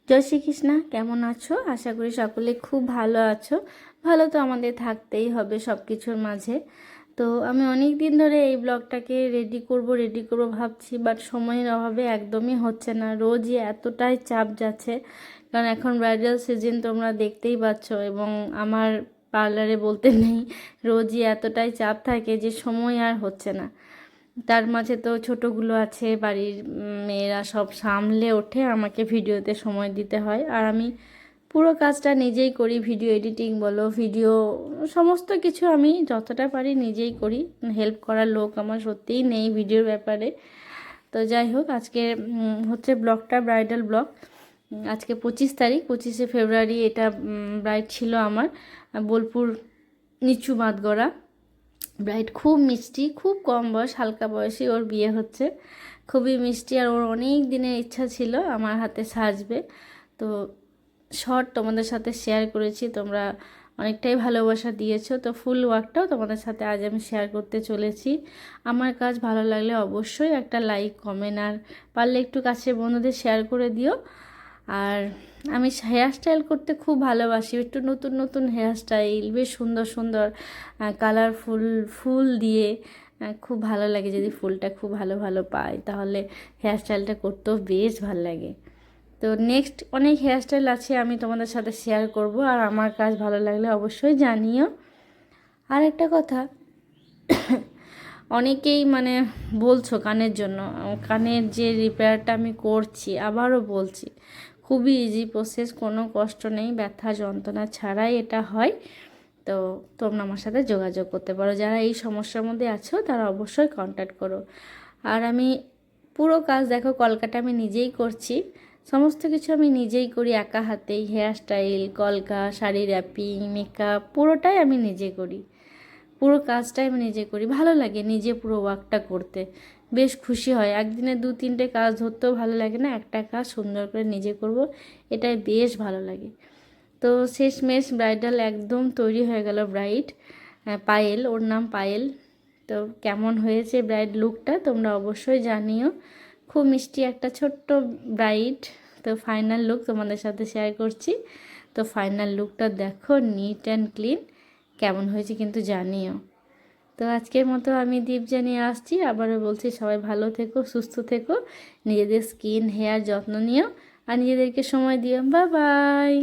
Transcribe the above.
জয় শ্রীকৃষ্ণা। কেমন আছো? আশা করি সকলে খুব ভালো আছো। ভালো তো আমাদের থাকতেই হবে সব কিছুর মাঝে। তো আমি অনেক দিন ধরে এই ব্লগটাকে রেডি করব ভাবছি, বাট সময়ের অভাবে একদমই হচ্ছে না। রোজই এতটাই চাপ যাচ্ছে, কারণ এখন ব্রাইডাল সিজন তোমরা দেখতেই পাচ্ছ, এবং আমার পার্লারে বলতে নেই, রোজই এতটাই চাপ থাকে যে সময় আর হচ্ছে না। তার মাঝে তো ছোটোগুলো আছে, বাড়ির মেয়েরা সব সামলে ওঠে, আমাকে ভিডিওতে সময় দিতে হয়। আর আমি পুরো কাজটা নিজেই করি, ভিডিও এডিটিং বলো, ভিডিও সমস্ত কিছু আমি যতটা পারি নিজেই করি। হেল্প করার লোক আমার সত্যিই নেই ভিডিওর ব্যাপারে। তো যাই হোক, আজকে হচ্ছে ব্লগটা ব্রাইডাল ব্লগ। আজকে 25 তারিখ, 25শে ফেব্রুয়ারি। এটা ব্রাইড ছিল আমার, বোলপুর নিচু বাঁধগড়া। ব্রাইড খুব মিষ্টি, খুব কম বয়স, হালকা বয়সে ওর বিয়ে হচ্ছে। খুবই মিষ্টি, আর ওর অনেক দিনের ইচ্ছা ছিল আমার হাতে সাজবে। তো শর্ট তোমাদের সাথে শেয়ার করেছি, তোমরা অনেকটাই ভালোবাসা দিয়েছো। তো ফুল ওয়ার্কটাও তোমাদের সাথে আজ আমি শেয়ার করতে চলেছি। আমার কাজ ভালো লাগলে অবশ্যই একটা লাইক, কমেন্ট, আর পারলে একটু কাছের বন্ধুদের শেয়ার করে দিও। আর আমি হেয়ার স্টাইল করতে খুব ভালোবাসি, একটু নতুন নতুন হেয়ার স্টাইল, বেশ সুন্দর সুন্দর কালারফুল ফুল দিয়ে খুব ভালো লাগে। যদি ফুলটা খুব ভালো ভালো পাই তাহলে হেয়ার স্টাইলটা করতেও বেশ ভালো লাগে। তো নেক্সট অনেক হেয়ার স্টাইল আছে, আমি তোমাদের সাথে শেয়ার করব। আর আমার কাজ ভালো লাগলে অবশ্যই জানিও। আর একটা কথা, অনেকেই বলছো কানের জন্য, কানের যে রিপেয়ারটা আমি করছি, আবারও বলছি, খুবই ইজি প্রসেস, কোনো কষ্ট নেই, ব্যথা যন্ত্রণা ছাড়াই এটা হয়। তো তোমরা আমার সাথে যোগাযোগ করতে পারো, যারা এই সমস্যার মধ্যে আছো তারা অবশ্যই কন্ট্যাক্ট করো। আর আমি পুরো কাজ দেখো, কলকাটা আমি নিজেই করছি, সমস্ত কিছু আমি নিজেই করি একা হাতেই। হেয়ার স্টাইল, কলকা, শাড়ি র্যাপিং, মেকআপ পুরোটাই আমি নিজে করি। পুরো কাজটাই আমি নিজে করি, ভালো লাগে নিজে পুরো ওয়ার্কটা করতে, বেশ খুশি হয়। একদিনে 2-3টে কাজ ধরতেও ভালো লাগে না, একটা কাজ সুন্দর করে নিজে করব, এটাই বেশ ভালো লাগে। তো শেষমেশ ব্রাইডাল একদম তৈরি হয়ে গেল। ব্রাইড পায়েল, ওর নাম পায়েল। তো কেমন হয়েছে ব্রাইড লুকটা তোমরা অবশ্যই জানিও। খুব মিষ্টি একটা ছোট্ট ব্রাইড। তো ফাইনাল লুক তোমাদের সাথে শেয়ার করছি। তো ফাইনাল লুকটা দেখো, নিট অ্যান্ড ক্লিন, কেমন হয়েছে কিন্তু জানিও। তো আজকের মতো আমি দীপ জানিয়ে আসছি, আবারও বলছি সবাই ভালো থেকো, সুস্থ থেকো, নিজেদের স্কিন হেয়ার যত্ন নিও, আর নিজেদেরকে সময় দিও। Bye bye.